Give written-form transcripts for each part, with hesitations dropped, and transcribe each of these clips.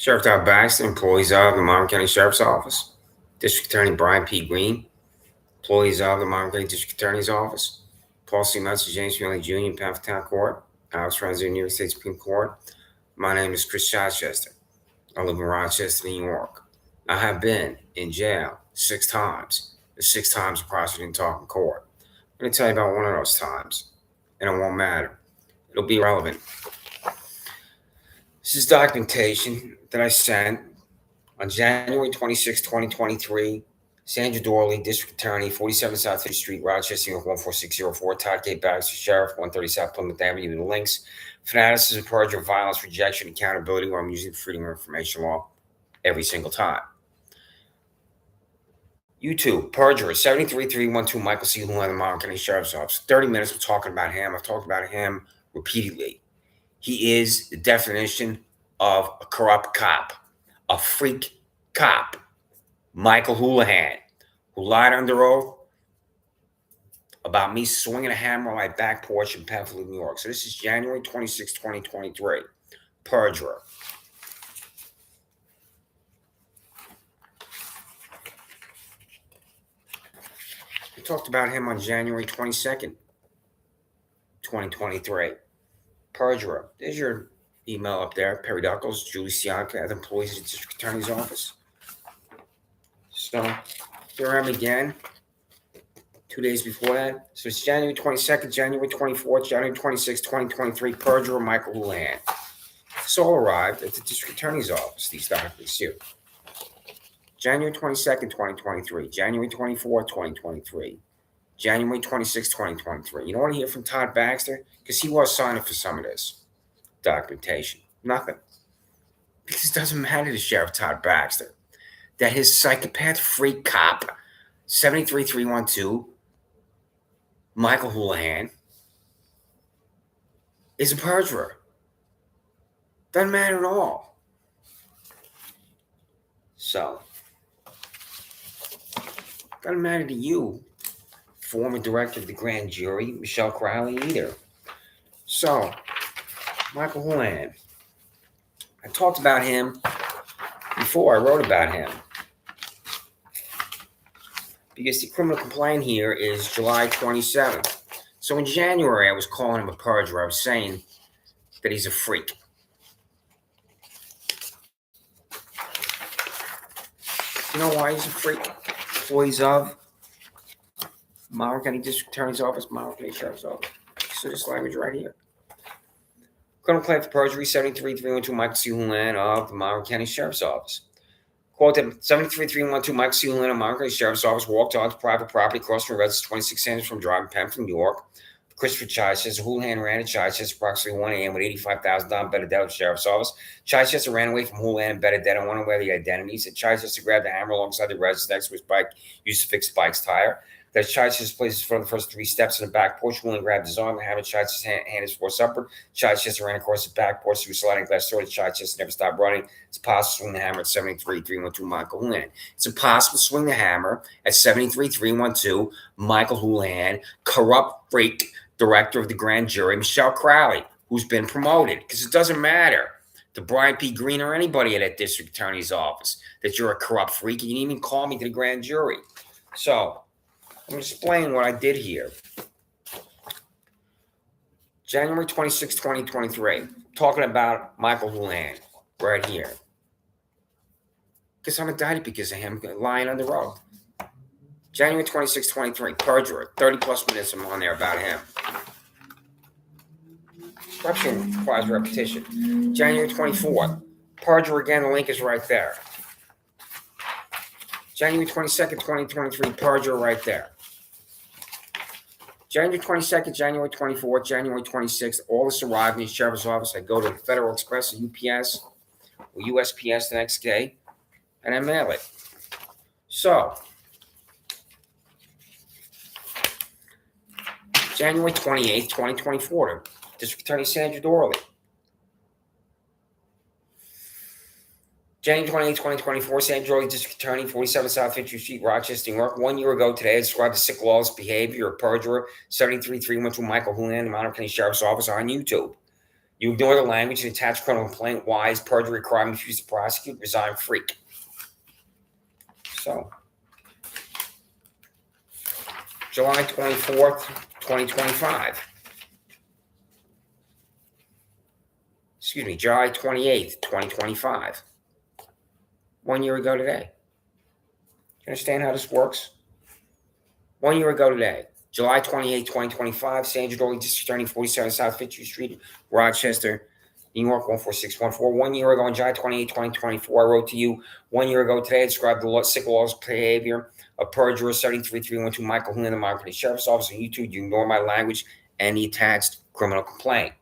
Sheriff Todd Baxter, employees of the Monmouth County Sheriff's Office. District Attorney Brian P. Green, employees of the Monmouth County District Attorney's Office. Paul C. Metz, James Finley Jr., Penn Court. Alex Renzi, New York State Supreme Court. My name is Chris Rochester. I live in Rochester, New York. I have been in jail 6 times. The 6 times the prosecutor didn't talk in court. I'm going to tell you about one of those times, and it won't matter. It'll be relevant. This is documentation that I sent on January 26, 2023. Sandra Doorley, District Attorney, 47 South 5th Street, Rochester, New York, 14604. Todd K. Baxter, Sheriff, 130 South Plymouth Avenue. The links: fanaticism, perjury, violence, rejection, accountability, where I'm using the Freedom of Information Law every single time. YouTube, Perjury, 73312, Michael C. Houlihan, the Monmouth County Sheriff's Office. 30 minutes of talking about him. I've talked about him repeatedly. He is the definition of a corrupt cop, a freak cop. Michael Houlihan, who lied under oath about me swinging a hammer on my back porch in Penfield, New York. So this is January 26, 2023. Perjury. We talked about him on January 22nd, 2023. Perjury. There's your email up there. Perry Duckles, Julie Siaka, other employees at the District Attorney's Office. So here I am again, 2 days before that. So it's January 22nd, January 24th, January 26th, 2023, Perjury, Michael Houlihan. This all arrived at the District Attorney's Office, these documents here. January 22nd, 2023, January 24th, 2023, January 26th, 2023. You know what I hear from Todd Baxter? Because he was signing for some of this documentation. Nothing. Because it doesn't matter to Sheriff Todd Baxter that his psychopath freak cop, 73312, Michael Houlihan, is a perjurer. Doesn't matter at all. So, doesn't matter to you, former director of the grand jury, Michelle Crowley, either. So, Michael Houlihan. I talked about him before I wrote about him, because the criminal complaint here is July 27th. So in January, I was calling him a perjurer. I was saying that he's a freak. You know why he's a freak? Employees of Monmouth County District Attorney's Office, Monmouth County Sheriff's Office. So this language right here. Criminal complaint for perjury, 73312, Michael C. Houlihan of the Monmouth County Sheriff's Office. Quote, 73312, Michael C. Houlihan of Monmouth County Sheriff's Office walked onto private property across from residence 26 Sanders from driving Penfield, New York. Christopher Chichester. Houlihan ran to Chichester approximately 1 a.m. with $85,000 Benedetto at the Sheriff's Office. Chichester ran away from Houlihan and Benedetto, went away the identities. Chichester grabbed the hammer alongside the residence next to his bike, used to fix Spike's tire. That Chichester placed his foot on the first 3 steps in the back porch. Houlihan grabbed his arm and having Chichester's hand is forced upward. Chichester ran across the back porch through a sliding glass door. Chichester never stopped running. It's impossible to swing the hammer at 73312 Michael Houlihan. It's impossible to swing the hammer at 73312 Michael Houlihan, corrupt freak director of the grand jury, Michelle Crowley, who's been promoted. Because it doesn't matter to Brian P. Green or anybody at that district attorney's office that you're a corrupt freak. You didn't even call me to the grand jury. So I'm going to explain what I did here. January 26, 2023. Talking about Michael Houlihan right here. Because I'm indicted because of him lying on the road. January 26, 2023. Perjury. 30 plus minutes I'm on there about him. Corruption requires repetition. January 24th. Perjury again. The link is right there. January 22nd, 2023. Perjury right there. January 22nd, January 24th, January 26th, all this arrived in the Sheriff's Office. I go to the Federal Express or UPS or USPS the next day, and I mail it. So, January 28th, 2024, District Attorney Sandra Doorley. January 28, 2024, Sandra Doorley, District Attorney, 47 South 5th Street, Rochester, New York. 1 year ago today, I described the sick lawless behavior of perjurer, 73312 Michael Houlihan, the Monmouth County Sheriff's Office on YouTube. You ignore the language and attach criminal complaint. Wise, perjury, crime, refuse to prosecute, resign, freak. So, July 24th, 2025. Excuse me, July 28th, 2025. 1 year ago today. You understand how this works? 1 year ago today, July 28th, 2025, Sandra, Doorley, District Attorney, 47 South Fitzhugh Street, Rochester, New York, 14614. 1 year ago on July 28th, 2024, I wrote to you. 1 year ago today, I described the sick lawless behavior of perjurer 73312 Michael Hoon in the Miami County Sheriff's Office on YouTube. You ignore my language and the attached criminal complaint.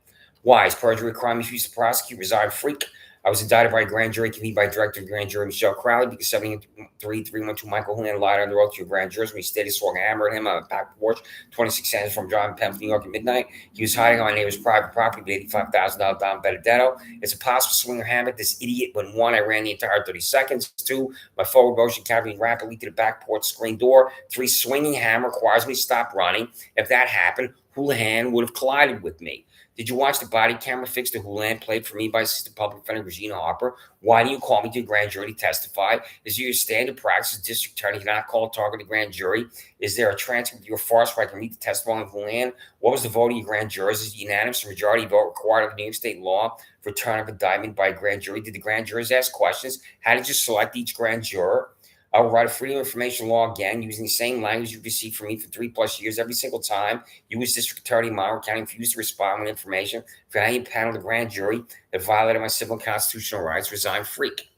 Wise, perjury, crime, refuse to prosecute, resign, freak. I was indicted by a grand jury convened by Director of Grand Jury Michelle Crowley because 73312 Michael Hoon lied under oath to your grand jurors when he stated swung a hammer at him on a back porch, 26 Sanders from driving Penn, New York at midnight. He was hiding on my neighbor's private property with $85,000 down Benedetto. It's impossible to swing a hammer at this idiot when 1, I ran the entire 30 seconds. 2, my forward motion carried me rapidly to the back porch screen door. 3, swinging hammer requires me to stop running. If that happened, Houlihan would have collided with me. Did you watch the body camera fix that Houlihan played for me by Assistant Public Defender Regina Harper? Why do you call me to the grand jury to testify? Is it your standard practice as district attorney to not call a target to the grand jury? Is there a transcript of your farce where I can read the testimony of Houlihan? What was the vote of your grand jurors? Is it unanimous majority vote required under New York State law for return of indictment by a grand jury? Did the grand jurors ask questions? How did you select each grand juror? I will write a freedom of information law again using the same language you've received from me for 3+ years every single time. You as district attorney in Monroe County refused to respond with information for any panel of the grand jury that violated my civil and constitutional rights. Resign, freak.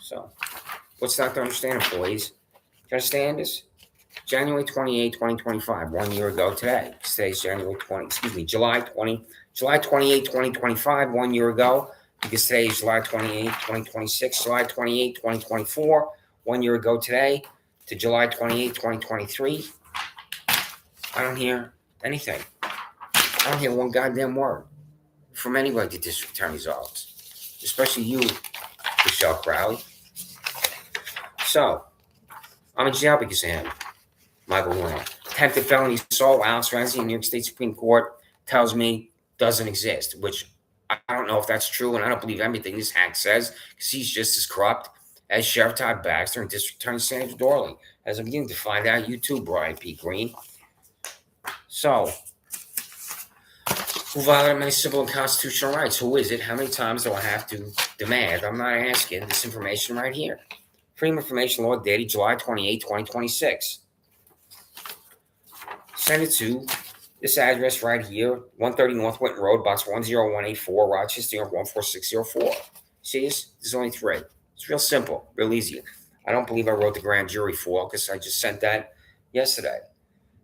So, what's not to understand, employees? You understand this? January 28, 2025, 1 year ago today. Today's July 28, 2025, 1 year ago. Because today is July 28, 2026, July 28, 2024, 1 year ago today, to July 28, 2023. I don't hear anything. I don't hear one goddamn word from anybody at the district attorney's office, especially you, Michelle Crowley. So, I'm in jail because of him, Michael Hoon. Attempted felony assault, Alex Renzi in New York State Supreme Court tells me doesn't exist, which I don't know if that's true, and I don't believe everything this hack says, because he's just as corrupt as Sheriff Todd Baxter and District Attorney Sandra Doorley. As I'm beginning to find out, you too, Brian P. Green. So, who violated my civil and constitutional rights? Who is it? How many times do I have to demand? I'm not asking. This information right here. Freedom of Information Law dated July 28, 2026. Send it to this address right here, 130 North Winton Road, box 10184, Rochester, New York, 14604. See this? There's only 3. It's real simple, real easy. I don't believe I wrote the grand jury for because I just sent that yesterday.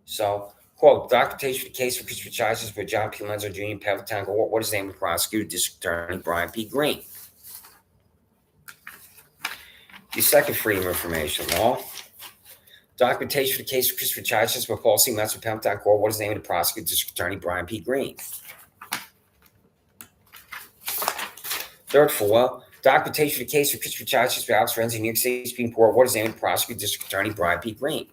So, quote, documentation for the case for Christopher charges for John P. Lenzo Jr. in Pevitown Court. What is the name of the prosecutor? District Attorney Brian P. Green. The second Freedom of Information Law. Documentation for the case for Christopher charges for falsely amounts for Pevitown Court. What is the name of the prosecutor? District Attorney Brian P. Green. Third four. Documentation for the case for Christopher charges for Alex Renzi in New York State Supreme Court. What is the name of the prosecutor? District Attorney Brian P. Green.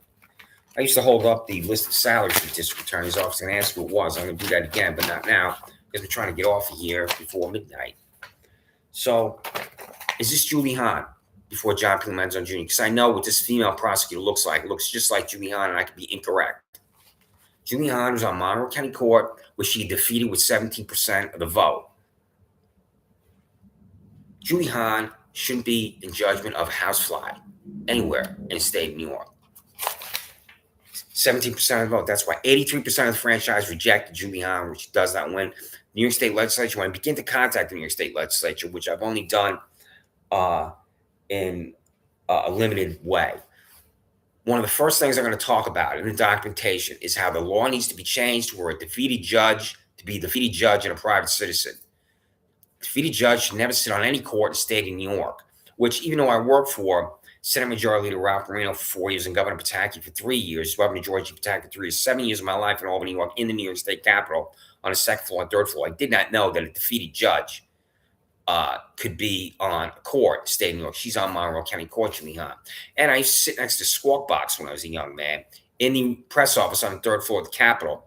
I used to hold up the list of salaries for the district attorney's office and ask who it was. I'm going to do that again, but not now because we're trying to get off of here before midnight. So, is this Julie Hahn before John P. Lenzo Jr.? Because I know what this female prosecutor looks like. It looks just like Julie Hahn, and I could be incorrect. Julie Hahn was on Monroe County Court, where she defeated with 17% of the vote. Julie Hahn shouldn't be in judgment of housefly anywhere in the state of New York. 17% of the vote. That's why 83% of the franchise rejected Julie Hahn, which does not win. New York State Legislature, when I begin to contact the New York State Legislature, which I've only done in a limited way, one of the first things I'm going to talk about in the documentation is how the law needs to be changed for a defeated judge to be a defeated judge and a private citizen. A defeated judge should never sit on any court in the state of New York, which even though I work for Senate Majority Leader Ralph Marino for 4 years and Governor Pataki for 3 years, Governor George Pataki for 3 years, 7 years of my life in Albany, New York, in the New York State Capitol on the second floor and third floor. I did not know that a defeated judge could be on a court in the state of New York. She's on Monroe County Court, Julie Hahn. And I used to sit next to Squawk Box when I was a young man in the press office on the third floor of the Capitol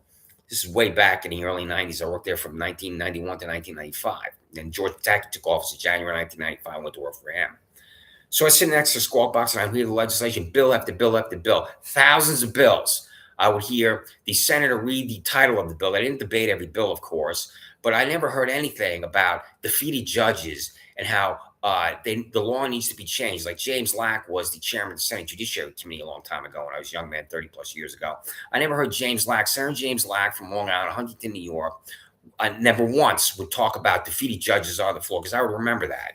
This is way back in the early 90s. I worked there from 1991 to 1995. Then George Pataki took office in January 1995. I went to work for him. So I sit next to the squawk box and I hear the legislation, bill after bill after bill, thousands of bills. I would hear the senator read the title of the bill. I didn't debate every bill, of course, but I never heard anything about defeated judges and how the law needs to be changed. Like James Lack was the chairman of the Senate Judiciary Committee a long time ago when I was a young man, 30 plus years ago. I never heard Senator James Lack from Long Island, Huntington, New York, never once would talk about defeated judges on the floor, because I would remember that.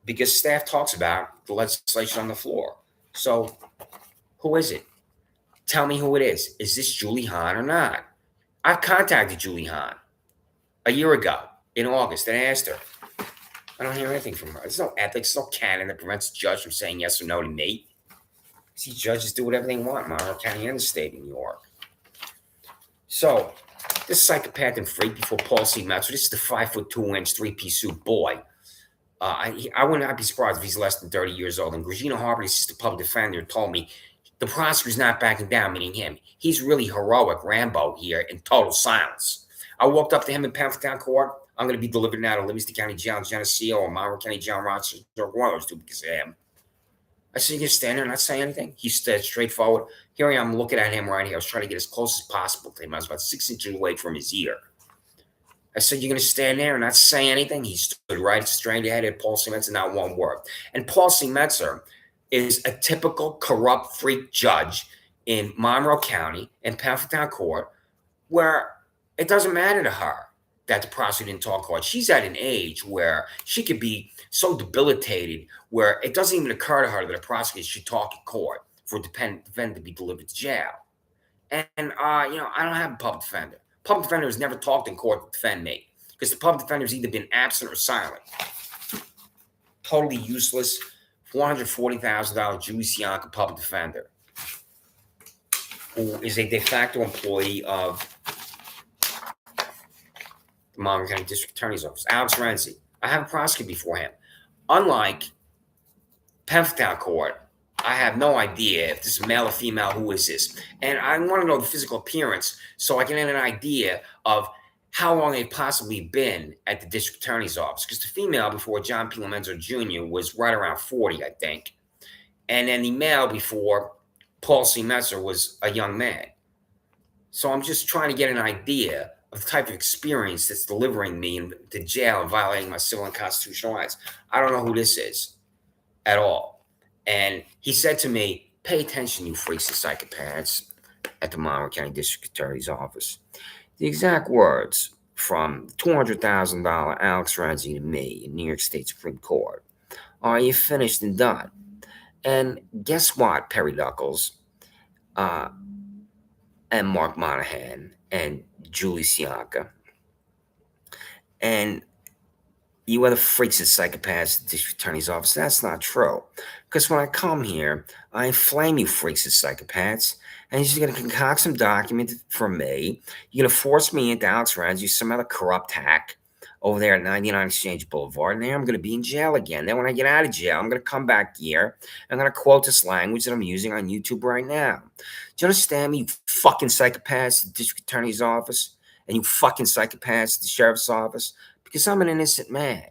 Because staff talks about the legislation on the floor. So who is it? Tell me who it is. Is this Julie Hahn or not? I've contacted Julie Hahn a year ago in August and asked her. I don't hear anything from her. There's no ethics, no canon that prevents a judge from saying yes or no to me. See, judges do whatever they want in Monroe County and the state of New York. So this psychopath and freak before Paul C. Metzer, this is the 5'2" 3-piece suit boy. I would not be surprised if he's less than 30 years old. And Gregina Harper, the assistant public defender, told me the prosecutor's not backing down, meaning him. He's really heroic Rambo here in total silence. I walked up to him in Pennsyltown Court. I'm going to be delivered now to Livingston County Jail in Geneseo or Monroe County Jail in Rochester, or one of those two, because of him. I said, you can stand there and not say anything? He stood straightforward. Here I am looking at him right here. I was trying to get as close as possible to him. I was about 6 inches away from his ear. I said, you're going to stand there and not say anything? He stood right straight ahead at Paul C. Metzer, not one word. And Paul C. Metzer is a typical corrupt freak judge in Monroe County in Pennsyltown Court, where it doesn't matter to her that the prosecutor didn't talk hard. She's at an age where she could be so debilitated where it doesn't even occur to her that a prosecutor should talk in court for a defendant to be delivered to jail. And I don't have a public defender. Public defender has never talked in court to defend me because the public defender has either been absent or silent. Totally useless, $440,000 Julie Sianka public defender, who is a de facto employee of the Monroe County District Attorney's Office. Alex Renzi. I have a prosecutor before him. Unlike Pennsyltown Court, I have no idea if this is male or female, who is this? And I want to know the physical appearance so I can get an idea of how long they've possibly been at the district attorney's office. Because the female before John P. Lomenzo Jr. was right around 40, I think. And then the male before Paul C. Metzer was a young man. So I'm just trying to get an idea of the type of experience that's delivering me into jail and violating my civil and constitutional rights. I don't know who this is at all. And he said to me, pay attention, you freaks and psychopaths, at the Monroe County District Attorney's Office. The exact words from $200,000 Alex Renzi to me in New York State Supreme Court. Are you finished and done? And guess what, Perry Duckles, and Mark Monahan, and Julie Sianka, and you are the freaks and psychopaths at the district attorney's office. That's not true. Because when I come here, I inflame you freaks and psychopaths, and you're just going to concoct some document for me. You're going to force me into Alex Renzi, some other corrupt hack over there at 99 Exchange Boulevard, and then I'm going to be in jail again. Then when I get out of jail, I'm going to come back here, and I'm going to quote this language that I'm using on YouTube right now. Do you understand me, you fucking psychopaths at the district attorney's office, and you fucking psychopaths at the sheriff's office? Because I'm an innocent man.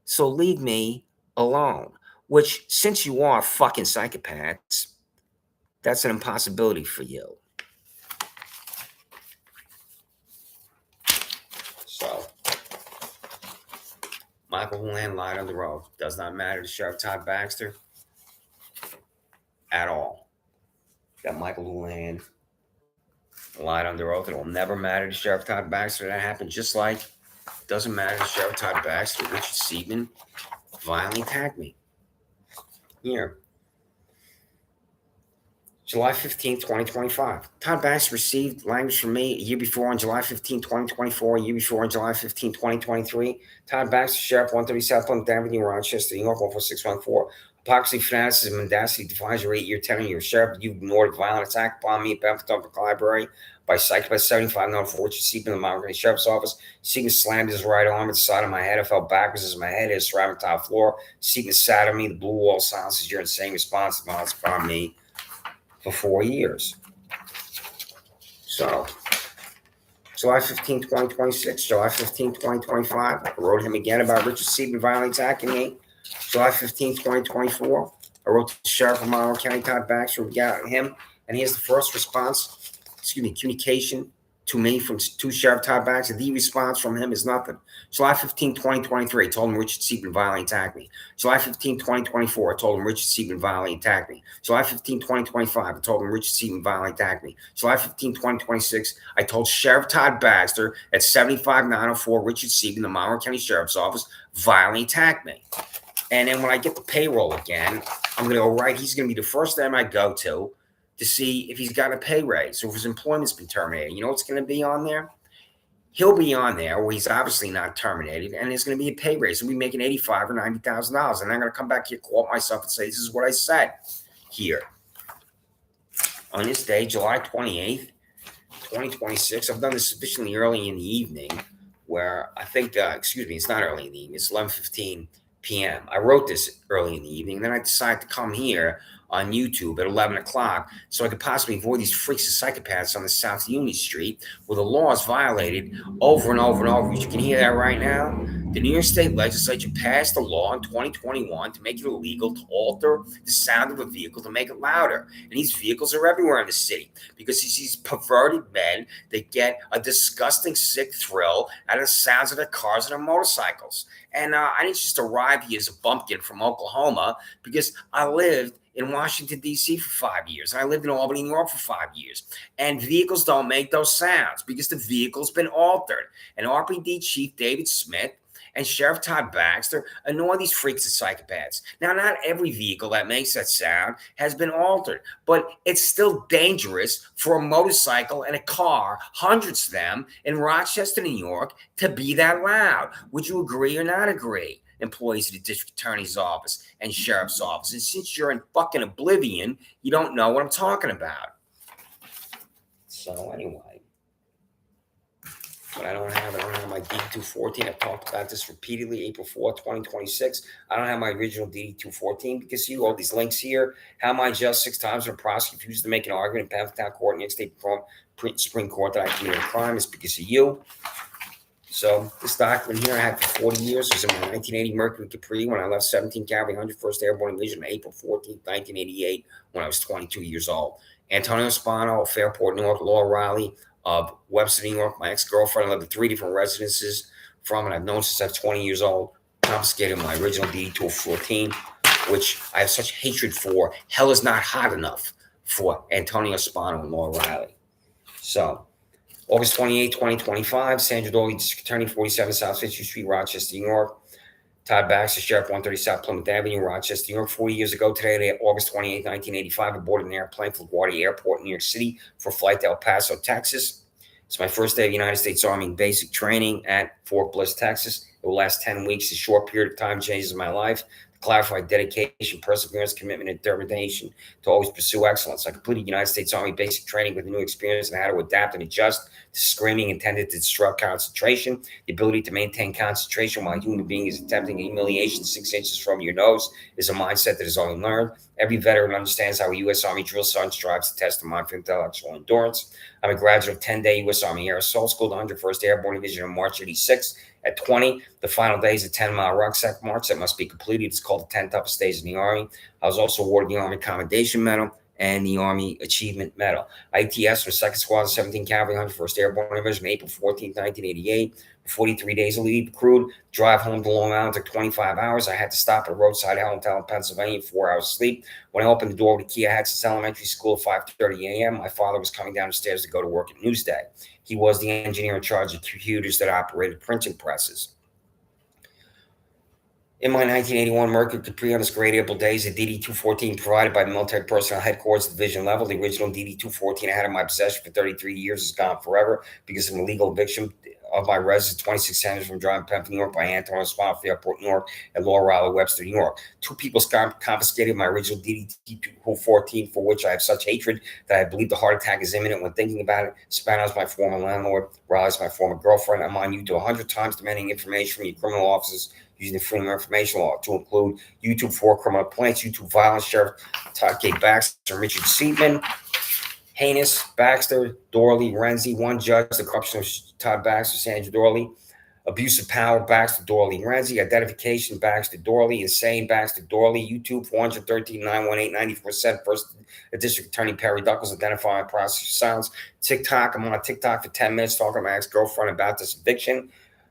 So leave me alone. Which, since you are fucking psychopaths, that's an impossibility for you. So, Michael Houlihan lied on the road. Does not matter to Sheriff Todd Baxter at all. That Michael Houlihan lied on the road. It will never matter to Sheriff Todd Baxter. That happened just like doesn't matter to Sheriff Todd Baxter. Richard Seidman violently attacked me. Here. July 15, 2025. Todd Baxter received language from me a year before on July 15, 2024, a year before on July 15, 2023. Todd Baxter, Sheriff, 130 South Plymouth Avenue, Rochester, New York, 14614. Hypocrisy, fanaticism, and mendacity defines your 8-year tenure. Your sheriff, you ignored a violent attack upon me at Bethlehem Public Library by psychopath 7594 Richard Seidman in the Monroe County Sheriff's Office. Seidman slammed his right arm at the side of my head. I fell backwards as my head hit the ceramic tile floor. Seidman sat on me. The blue wall silences your insane response to violence upon me for 4 years. So, July 15, 2026, July 15, 2025, I wrote him again about Richard Seaman violently attacking me. July 15, 2024, I wrote to the Sheriff of Monroe County, Todd Baxter, regarding him, and here's the first communication to me from Sheriff Todd Baxter. The response from him is nothing. July 15, 2023, I told him Richard Seaman violently attacked me. July 15, 2024, I told him Richard Seaman violently attacked me. July 15, 2025, I told him Richard Seaman violently attacked me. July 15, 2026, I told Sheriff Todd Baxter at 75904 Richard Seaman, the Monroe County Sheriff's Office, violently attacked me. And then when I get the payroll again, I'm going to go right. He's going to be the first name I go to see if he's got a pay raise or if his employment's been terminated. You know what's going to be on there? He'll be on there where he's obviously not terminated, and there's going to be a pay raise. He'll be making $85,000 or $90,000, and I'm going to come back here, quote myself, and say, this is what I said here. On this day, July 28th, 2026, I've done this sufficiently early in the evening where I think, it's not early in the evening, it's 11:15 p.m. I wrote this early in the evening, and then I decided to come here on YouTube at 11 o'clock so I could possibly avoid these freaks of psychopaths on the South Union Street where the law is violated over and over and over. You can hear that right now. The New York State Legislature passed a law in 2021 to make it illegal to alter the sound of a vehicle to make it louder. And these vehicles are everywhere in the city because these perverted men that get a disgusting, sick thrill out of the sounds of their cars and their motorcycles. And I didn't just arrive here as a bumpkin from Oklahoma because I lived in Washington, D.C. for 5 years. And I lived in Albany, New York for 5 years. And vehicles don't make those sounds because the vehicle's been altered. And RPD Chief David Smith and Sheriff Todd Baxter annoy these freaks and psychopaths. Now, not every vehicle that makes that sound has been altered, but it's still dangerous for a motorcycle and a car, hundreds of them in Rochester, New York, to be that loud. Would you agree or not agree? Employees of the district attorney's office and sheriff's office. And since you're in fucking oblivion, you don't know what I'm talking about. So anyway, but I don't have my DD-214. I've talked about this repeatedly. April 4th, 2026. I don't have my original DD-214 because see all these links here. How am I just 6 times when a prosecutor refused to make an argument in Pennsylvania Court and New York State Supreme Court that I committed a crime is because of you. So this document here I had for 40 years. It was in my 1980 Mercury Capri when I left 17 Cavalry 101st Airborne Division on April 14th, 1988, when I was 22 years old. Antonio Spano of Fairport, New York, Laura Riley of Webster, New York, my ex-girlfriend. I lived in 3 different residences from, and I've known since I was 20 years old. Confiscated my original DD-214, which I have such hatred for. Hell is not hot enough for Antonio Spano and Laura Riley. So, August 28, 2025, Sandra Doorley, District Attorney, 47 South 50th Street, Rochester, New York. Todd Baxter, Sheriff, 130 South Plymouth Avenue, Rochester, New York. 40 years ago today, August 28, 1985, I boarded an airplane from LaGuardia Airport in New York City for a flight to El Paso, Texas. It's my first day of United States Army basic training at Fort Bliss, Texas. It will last 10 weeks. A short period of time changes my life. Clarified dedication, perseverance, commitment, and determination to always pursue excellence. I completed United States Army basic training with a new experience on how to adapt and adjust to screaming intended to disrupt concentration. The ability to maintain concentration while a human being is attempting humiliation 6 inches from your nose is a mindset that is only learned. Every veteran understands how a U.S. Army drill sergeant strives to test the mind for intellectual endurance. I'm a graduate of 10-day U.S. Army Air Assault School, the 101st Airborne Division in March 86. At 20, the final day is a 10-mile rucksack march that must be completed. It's called the 10 toughest days in the Army. I was also awarded the Army Commendation Medal and the Army Achievement Medal. ITS was 2nd Squadron, 17 Cavalry, 101st Airborne Division, April 14, 1988. 43 days of leave accrued. Drive home to Long Island took 25 hours. I had to stop at a roadside hotel in Pennsylvania, 4 hours sleep. When I opened the door with the key I had since elementary school at 5:30 a.m., my father was coming down the stairs to go to work at Newsday. He was the engineer in charge of computers that operated printing presses. In my 1981 Mercury Capri on its great April days, a DD-214 provided by the military personnel headquarters division level. The original DD-214 I had in my possession for 33 years is gone forever because of an illegal eviction of my residence, 26 centers from driving Pemberton, New York, by Antonio Spano, Fairport, New York, and Laura Riley, Webster, New York. 2 people confiscated my original DD-214, for which I have such hatred that I believe the heart attack is imminent when thinking about it. Spano is my former landlord. Riley is my former girlfriend. I'm on you to 100 times demanding information from your criminal officers using the Freedom of Information Law to include YouTube for criminal complaints, YouTube violence, Sheriff Todd K. Baxter, and Richard Seaman. Heinous, Baxter, Doorley, Renzi, one judge, the corruption of Todd Baxter, Sandra Doorley. Abuse of power, Baxter, Doorley, Renzi. Identification, Baxter, Doorley. Insane, Baxter, Doorley. YouTube, 413-918-94 First District Attorney Perry Douglas identifying prosecutor silence. TikTok, I'm on TikTok for 10 minutes talking to my ex-girlfriend about this eviction.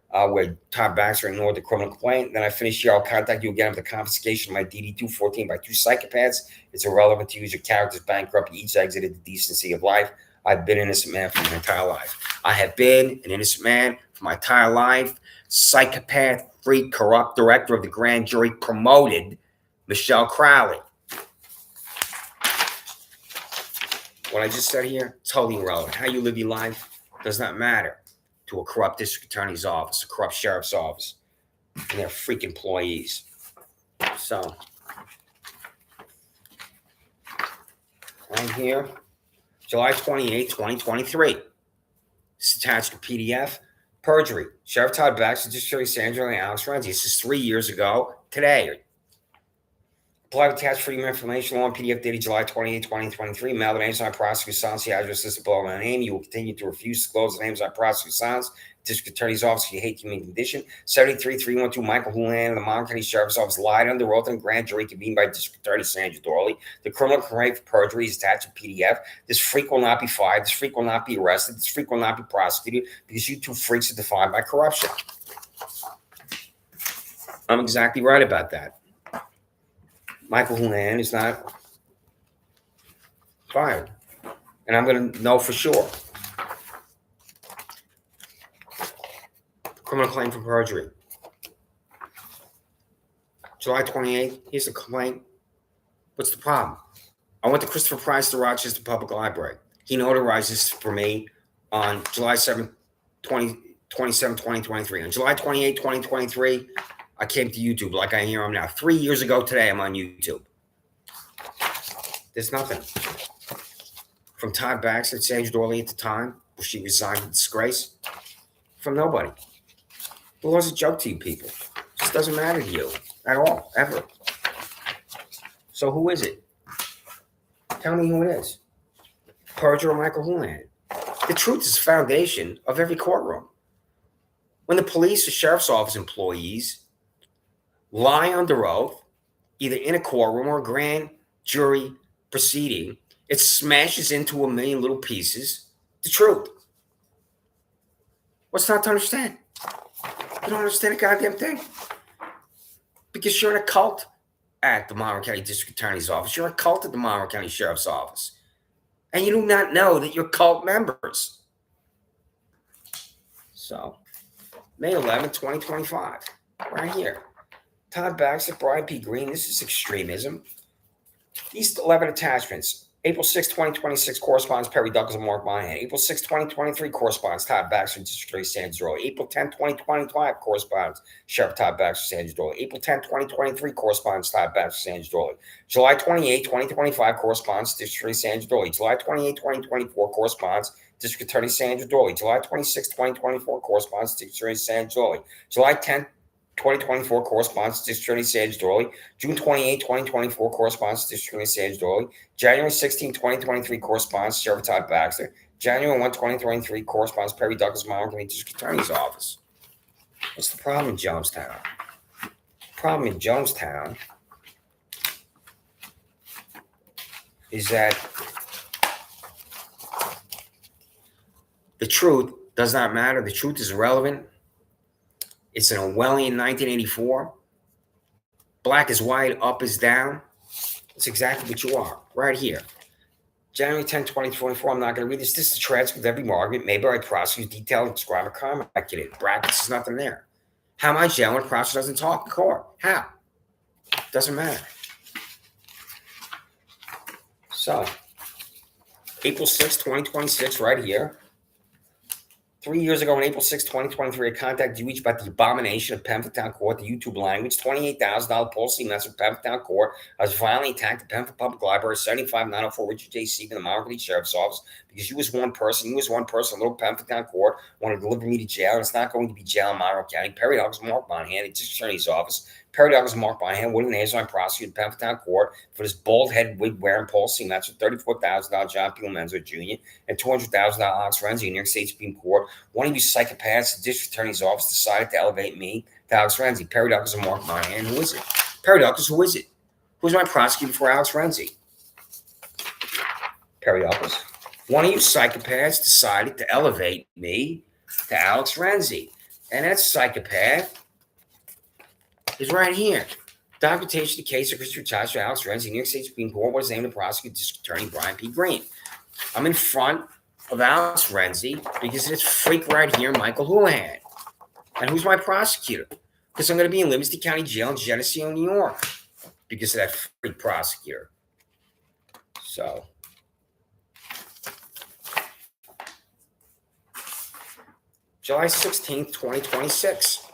Where Todd Baxter ignored the criminal complaint. Then I finish here. I'll contact you again with the confiscation of my DD-214 by two psychopaths. It's irrelevant to use your characters bankrupt. You each exited the decency of life. I've been an innocent man for my entire life. I have been an innocent man for my entire life. Psychopath, freak, corrupt director of the grand jury promoted Michelle Crowley. What I just said here, totally irrelevant. How you live your life does not matter to a corrupt district attorney's office, a corrupt sheriff's office, and their freak employees. So, I'm here, July 28, 2023. It's attached to PDF. Perjury. Sheriff Todd Baxter, District Attorney Sandra and Alex Renzi. This is 3 years ago today. Apply attached freedom of information law on PDF dated July 28, 2023. Mail the names on prosecutor's silence. The address listed below my name. You will continue to refuse to disclose the names on prosecutor's silence. District Attorney's Office, you hate human condition. 73312 Michael Houlihan of the Monmouth County Sheriff's Office lied under oath in a grand jury convened by District Attorney Sandra Doorley. The criminal complaint for perjury is attached to PDF. This freak will not be fired. This freak will not be arrested. This freak will not be prosecuted because you two freaks are defined by corruption. I'm exactly right about that. Michael Houlihan is not fired. And I'm going to know for sure. Criminal claim for perjury. July 28th, here's the complaint. What's the problem? I went to Christopher Price, the Rochester Public Library. He notarized this for me on July 7th, 2023. On July 28th, 2023, I came to YouTube like I am now. 3 years ago today, I'm on YouTube. There's nothing. From Todd Baxter, Sandra Doorley at the time, where she resigned in disgrace. From nobody. The law's a joke to you people. It just doesn't matter to you at all, ever. So who is it? Tell me who it is. Perjury or Michael Houlihan. The truth is the foundation of every courtroom. When the police or sheriff's office employees lie under oath, either in a courtroom or a grand jury proceeding, it smashes into a million little pieces the truth. What's not to understand? You don't understand a goddamn thing. Because you're in a cult at the Monmouth County District Attorney's Office. You're in a cult at the Monmouth County Sheriff's Office. And you do not know that you're cult members. So, May 11th, 2025. Right here. Todd Baxter, Brian P. Green. This is extremism. These 11 attachments. April 6, 2026, correspondence Perry Douglas and Mark Monahan. April 6, 2023, correspondence Todd Baxter, District Attorney Sandra Doorley. April 10, 2025, correspondence Sheriff Todd Baxter, Sandra Doorley. April 10, 2023, correspondence Todd Baxter, Sandra Doorley. July 28, 2025, correspondence District Attorney Sandra Doorley. July 28, 2024, correspondence District Attorney Sandra Doorley. July 26, 2024, correspondence District Attorney Sandra Doorley. July 10, 2024, correspondence District Attorney Sandra Doorley. June 28, 2024, correspondence District Attorney Sandra Doorley. January 16, 2023, correspondence Sheriff Todd Baxter. January 1, 2023, correspondence Perry Douglas, Monmouth County District Attorney's Office. What's the problem in Jonestown? The problem in Jonestown is that the truth does not matter. The truth is irrelevant. It's an Orwellian 1984. Black is white, up is down. That's exactly what you are, right here. January 10, 2024, I'm not going to read this. This is the transcript of every argument made by a prosecutor, detailed and describe a crime. I get it. Brackets, there's nothing there. How am I jail when a prosecutor doesn't talk in court? How? Doesn't matter. So, April 6, 2026, right here. 3 years ago, on April 6, 2023, I contacted you each about the abomination of Penfield Town Court, the YouTube language, $28,000 policy message of Penfield Town Court. I was violently attacked at Penfield Public Library, 75904 Richard J. Seaman, the Monmouth County Sheriff's Office, because you was one person, little Penfield Town Court, wanted to deliver me to jail, and it's not going to be jail in Monmouth County. Perry Douglas, Mark Monahan, the District Attorney's Office. Perry Douglas and Mark Byham, William Nazar, and prosecuted Penfield Court for this bald head wig wearing Paul C. Metz for $34,000 John P. Menzo Jr. and $200,000 Alex Renzi in New York State Supreme Court. One of you psychopaths, the district attorney's office decided to elevate me to Alex Renzi. Perry Douglas and Mark Byham. Who is it? Perry Douglas, who is it? Who's my prosecutor for Alex Renzi? Perry Douglas. One of you psychopaths decided to elevate me to Alex Renzi. And that psychopath is right here. Documentation of the case of Christopher Charge for Alex Renzi, New York State Supreme Court was named to prosecute District Attorney Brian P. Green. I'm in front of Alex Renzi because of this freak right here, Michael Houlihan. And who's my prosecutor? Because I'm going to be in Livingston County Jail in Geneseo, New York, because of that freak prosecutor. So, July 16th, 2026.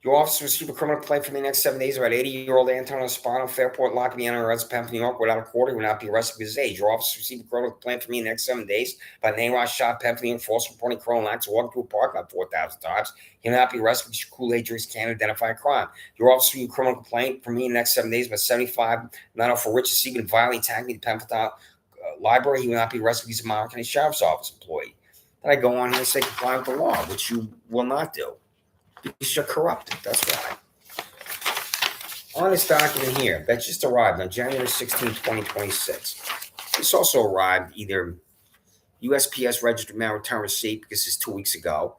Your office received a criminal complaint for the next 7 days about 80-year-old Antonio Spano, Fairport, Lockby, and arrested Penfield, New York, without a court. He will not be arrested because of his age. Your office received a criminal complaint from me in the next 7 days by the name Ross shot Penfield, New York, false reporting criminal acts, walking to a park about 4,000 times. He will not be arrested because your Kool-Aid drinks can't identify a crime. Your office received a criminal complaint from me in the next 7 days about 75 for Richard Siegel violently attacking the Penfield Library. He will not be arrested because he's a Monmouth County Sheriff's Office employee. Then I go on here and say comply with the law, which you will not do because you're corrupted. That's why. On this document here, that just arrived on January 16, 2026. This also arrived either USPS registered mail return receipt because it's 2 weeks ago,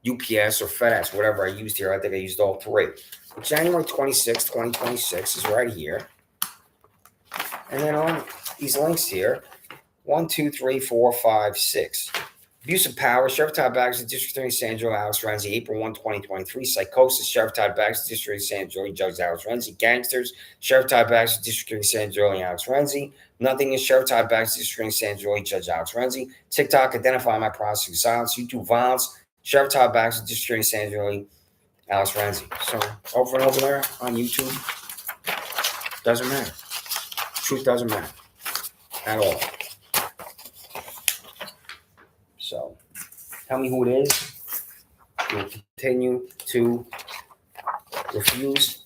UPS or FedEx, whatever I used here. I think I used all three. But January 26, 2026 is right here. And then on these links here, 1, 2, 3, 4, 5, 6. Abuse of power, Sheriff Todd Baggs, District Attorney Sandra, Alex Renzi, April 1, 2023. Psychosis, Sheriff Todd Baggs, District Attorney Sandra, Judge Alex Renzi. Gangsters, Sheriff Todd Baggs, District Attorney Sandra, Alex Renzi. Nothing is Sheriff Todd Baggs, District Attorney Sandra, Judge Alex Renzi. TikTok, identify my prosecuting silence. YouTube violence, Sheriff Todd Baggs, District Attorney Sandra, Alex Renzi. So over and over there on YouTube, doesn't matter. Truth doesn't matter at all. So, tell me who it is. We'll continue to refuse.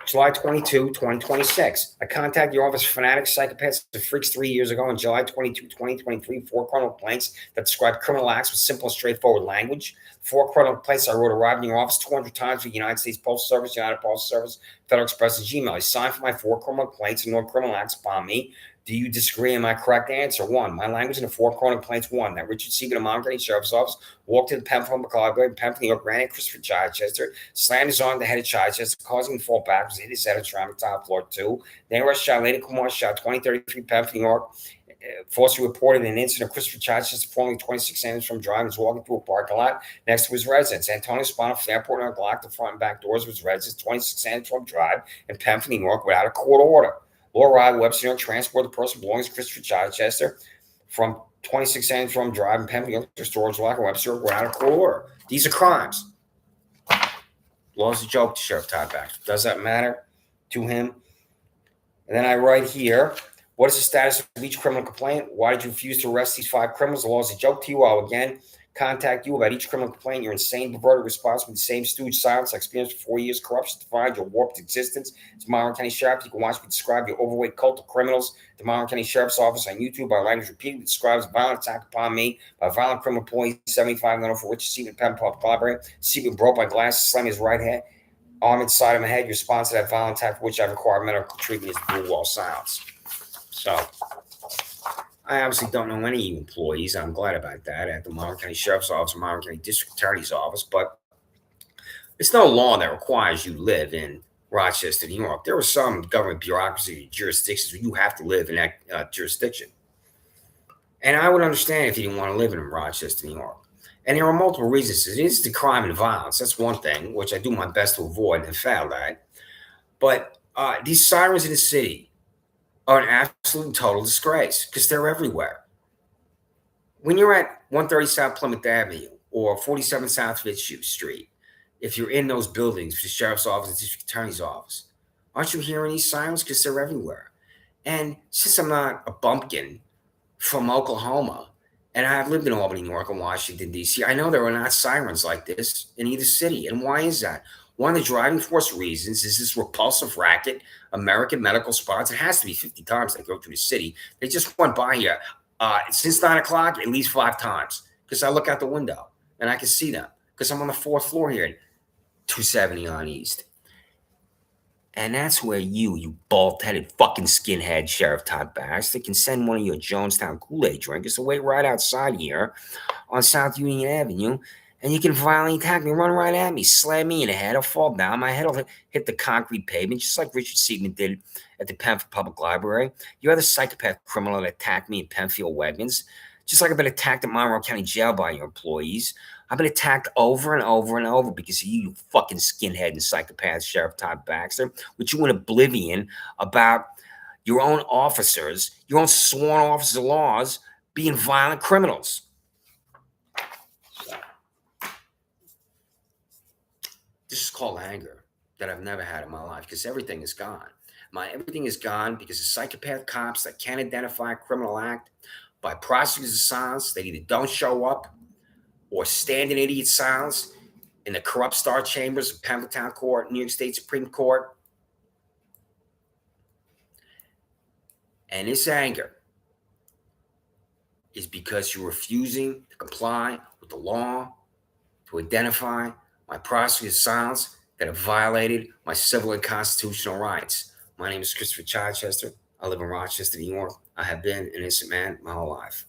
July 22, 2026. I contacted your office fanatics, psychopaths, and freaks 3 years ago on July 22, 2023. 4 criminal complaints that describe criminal acts with simple and straightforward language. 4 criminal complaints I wrote arrived in your office 200 times for the United States Postal Service, United Postal Service, Federal Express, and Gmail. I signed for my 4 criminal complaints and no criminal acts upon me. Do you disagree in my correct answer? 1. My language in the 4 criminal complaints. 1. That Richard Siegel of Monmouth County Sheriff's Office walked to the Penfield Library in Penfield, New York, ran at Christopher Chichester, slammed his arm to the head of Chichester, causing him to fall backwards, hit his head on ceramic top floor 2. Then rushed shot later Kumar shot 2033 Penfield, New York. Falsely reported an incident of Christopher Chichester falling 26 Sanders from driving, was walking through a parking lot next to his residence. Antonio Spano from Fairport, New York, locked the front and back doors of his residence, 26 Sanders from Drive in Penfield, New York, without a court order. Law arrived at Webster, New York, transported the person belonging to Christopher Chichester from 26 Sanders from Drive in Penfield, New York, to storage locker Webster without a court order. These are crimes. Law is a joke to Sheriff Todd Baggs. Does that matter to him? And then I write here, what is the status of each criminal complaint? Why did you refuse to arrest these 5 criminals? The law is a joke to you. I'll again contact you about each criminal complaint. You're insane, perverted, responsible, the same stooge silence I experienced for 4 years. Corruption defined your warped existence. It's Monmouth County Sheriff. You can watch me describe your overweight cult of criminals. The Monmouth County Sheriff's Office on YouTube. Our language repeatedly describes a violent attack upon me by a violent criminal employee, 75 for Richard Siegel, Penn Public Library. Siegel broke my glasses, slamming his right hand, arm inside of my head. Your response to that violent attack, for which I require medical treatment, is the blue wall silence. So, I obviously don't know any employees. I'm glad about that at the Monmouth County Sheriff's Office or Monmouth County District Attorney's Office, but it's no law that requires you to live in Rochester, New York. There are some government bureaucracy jurisdictions where you have to live in that jurisdiction. And I would understand if you didn't want to live in Rochester, New York. And there are multiple reasons. It is the crime and violence. That's one thing, which I do my best to avoid and failed at. But these sirens in the city are an absolute and total disgrace because they're everywhere. When you're at 130 South Plymouth Avenue or 47 South Fitzhugh Street, if you're in those buildings, the sheriff's office, the district attorney's office, aren't you hearing these sirens? Because they're everywhere. And since I'm not a bumpkin from Oklahoma, and I've lived in Albany, New York, and Washington, D.C., I know there are not sirens like this in either city. And why is that? One of the driving force reasons is this repulsive racket, American medical spots. It has to be 50 times they go through the city. They just went by here since 9 o'clock at least 5 times because I look out the window and I can see them because I'm on the 4th floor here at 270 on East. And that's where you bald-headed fucking skinhead, Sheriff Todd Baxter, can send one of your Jonestown Kool-Aid drinkers to wait right outside here on South Union Avenue, and you can violently attack me, run right at me, slam me in the head, I'll fall down, my head will hit the concrete pavement, just like Richard Seaman did at the Penfield Public Library. You other psychopath criminal that attacked me in Penfield Wegmans, just like I've been attacked at Monroe County Jail by your employees. I've been attacked over and over and over because of you fucking skinhead and psychopath, Sheriff Todd Baxter, with you in oblivion about your own officers, your own sworn officers of laws being violent criminals. This is called anger that I've never had in my life because everything is gone. Everything is gone because of psychopath cops that can't identify a criminal act by prosecutors of silence. They either don't show up or stand in idiot silence in the corrupt star chambers of Penfield Town Court, New York State Supreme Court. And this anger is because you're refusing to comply with the law to identify my prosecutor's silence that have violated my civil and constitutional rights. My name is Christopher Chichester. I live in Rochester, New York. I have been an innocent man my whole life.